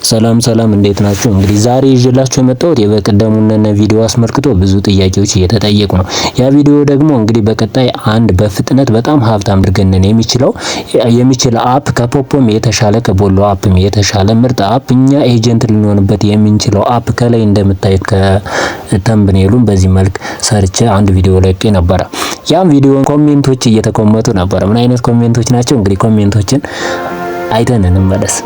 ሰላም እንዴት ናችሁ? እንግዲህ ዛሬ ይዤላችሁ የመጣሁት የበቀደሙን ቪዲዮ አስመልክቶ ብዙ ጥያቄዎች እየተጠየቁ ነው። ያ ቪዲዮ ደግሞ እንግዲህ በቀጣይ አንድ በፍጥነት በጣም ሀብታም አድርገን የሚችል አፕ ከፖፖም የተሻለ ከቦሎ አፕም የተሻለ ምርጥ አፕ እኛ ኤጀንት ልንሆንበት የምንችለው አፕ ከላይ እንደምታዩት ከተምብኔሉም በዚህ መልክ ሰርቼ አንድ ቪዲዮ ለቄ ነበረ። ያም ቪዲዮ ኮሜንቶች እየተኮመቱ ነበር። ምን አይነት ኮሜንቶች ናቸው? እንግዲህ ኮሜንቶችን አይተን እንመለስ።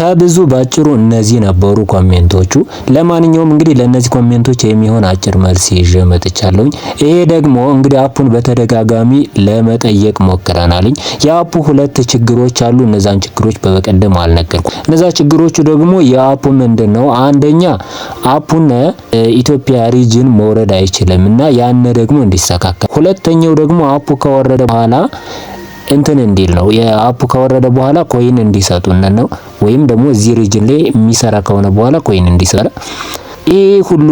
ከብዙ ባጭሩ እነዚህ ነበሩ ኮሜንቶቹ። ለማንኛውም እንግዲህ ለነዚህ ኮሜንቶች የሚሆን አጭር መልስ ይዤ መጥቻለሁ። ይሄ ደግሞ እንግዲህ አፑን በተደጋጋሚ ለመጠየቅ ሞክረናልኝ። የአፑ ሁለት ችግሮች አሉ። እነዛን ችግሮች በቀደም አልነገርኩም። እነዛ ችግሮቹ ደግሞ የአፑ ምንድነው? አንደኛ አፑን ኢትዮጵያ ሪጅን መውረድ አይችልምና ያን ደግሞ እንዲስተካከል። ሁለተኛው ደግሞ አፑ ከወረደ በኋላ እንትን እንዲል ነው። የአፑ ከወረደ በኋላ ኮይን እንዲሰጡን ነው፣ ወይም ደግሞ እዚህ ሪጅን ላይ የሚሰራ ከሆነ በኋላ ኮይን እንዲሰራ። ይሄ ሁሉ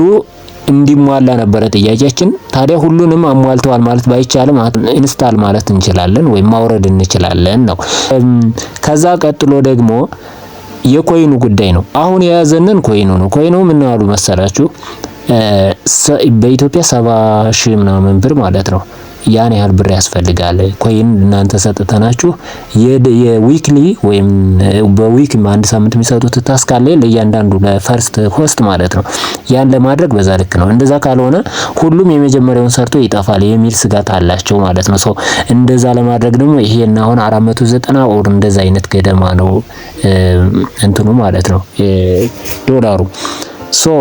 እንዲሟላ ነበረ ጥያቄያችን። ታዲያ ሁሉንም አሟልተዋል ማለት ባይቻልም ኢንስታል ማለት እንችላለን ወይም ማውረድ እንችላለን ነው። ከዛ ቀጥሎ ደግሞ የኮይኑ ጉዳይ ነው። አሁን የያዘንን ኮይኑ ነው። ኮይኑ ምን አሉ መሰላችሁ? በኢትዮጵያ 70,000 ምናምን ብር ማለት ነው። ያን ያህል ብር ያስፈልጋል። ኮይን እናንተ ሰጥተናችሁ የዊክሊ ወይም በዊክ አንድ ሳምንት የሚሰጡት ታስክ አለ ለእያንዳንዱ ለፈርስት ሆስት ማለት ነው። ያን ለማድረግ በዛ ልክ ነው። እንደዛ ካልሆነ ሁሉም የመጀመሪያውን ሰርቶ ይጠፋል የሚል ስጋት አላቸው ማለት ነው። ሶ እንደዛ ለማድረግ ደግሞ ይሄን አሁን 490 ኦር እንደዛ አይነት ገደማ ነው እንትኑ ማለት ነው ዶላሩ። ሶ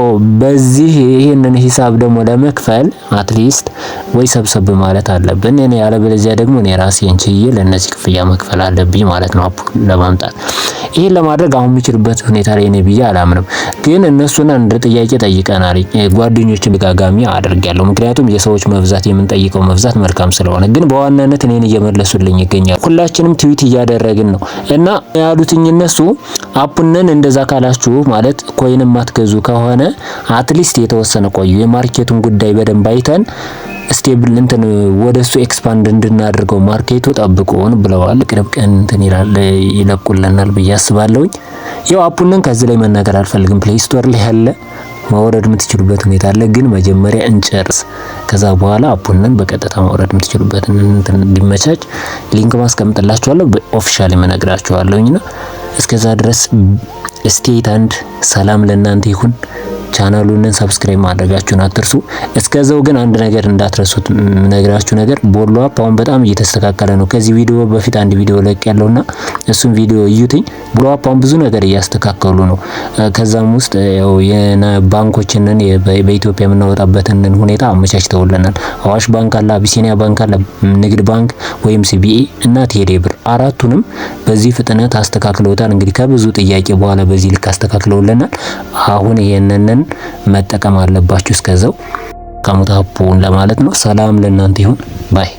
በዚህ ይሄንን ሂሳብ ደግሞ ለመክፈል አትሊስት ወይ ሰብሰብ ማለት አለብን። እኔ ያለበለዚያ ደግሞ እኔ ራሴን ችዬ ለነዚህ ክፍያ መክፈል አለብኝ ማለት ነው አፑ ለማምጣት። ይሄን ለማድረግ አሁን የሚችልበት ሁኔታ ላይ እኔ ብዬ አላምንም። ግን እነሱን አንድ ጥያቄ ጠይቀናል። ጓደኞችን ድጋጋሚ አድርጌያለሁ። ምክንያቱም የሰዎች መብዛት የምንጠይቀው መብዛት መልካም ስለሆነ፣ ግን በዋናነት እኔን እየመለሱልኝ ይገኛል። ሁላችንም ትዊት እያደረግን ነው እና ያሉትኝ እነሱ አፑንን እንደዛ ካላችሁ ማለት ኮይን ማትገዙ ከሆነ አትሊስት የተወሰነ ቆዩ፣ የማርኬቱን ጉዳይ በደንብ አይተን ስቴብል እንትን ወደሱ ኤክስፓንድ እንድናደርገው ማርኬቱ ጠብቁን ብለዋል። ቅርብ ቀን እንትን ይለቁልናል ብዬ አስባለሁኝ። ያው አፑንን ከዚህ ላይ መናገር አልፈልግም። ፕሌይ ስቶር ላይ ያለ ማውረድ የምትችሉበት ሁኔታ አለ፣ ግን መጀመሪያ እንጨርስ። ከዛ በኋላ አፑንን በቀጥታ ማውረድ የምትችሉበትን እንትን እንዲመቻች ሊንክ ማስቀምጥላችኋለሁ፣ በኦፊሻሊ መነግራችኋለሁኝና እስከዛ ድረስ ስቴት አንድ ሰላም ለእናንተ ይሁን። ቻናሉን ሰብስክራይብ ማድረጋችሁን አትርሱ። እስከዛው ግን አንድ ነገር እንዳትረሱት ነግራችሁ ነገር ቦሎ አፕ አሁን በጣም እየተስተካከለ ነው። ከዚህ ቪዲዮ በፊት አንድ ቪዲዮ ለቅ ያለውና እሱን ቪዲዮ እዩትኝ። ቦሎ አፕ አሁን ብዙ ነገር እያስተካከሉ ነው። ከዛም ውስጥ ያው የባንኮችን በኢትዮጵያ የምናወጣበትን ሁኔታ አመቻችተውልናል። አዋሽ ባንክ አለ፣ አቢሲኒያ ባንክ አለ፣ ንግድ ባንክ ወይም ሲቢኢ እና ቴሌ ብር አራቱንም በዚህ ፍጥነት አስተካክለውታል። እንግዲህ ከብዙ ጥያቄ በኋላ በዚህ ልክ አስተካክለውልናል። አሁን ይሄንን መጠቀም አለባችሁ። እስከዛው ከሙታፑን ለማለት ነው። ሰላም ለእናንተ ይሁን ባይ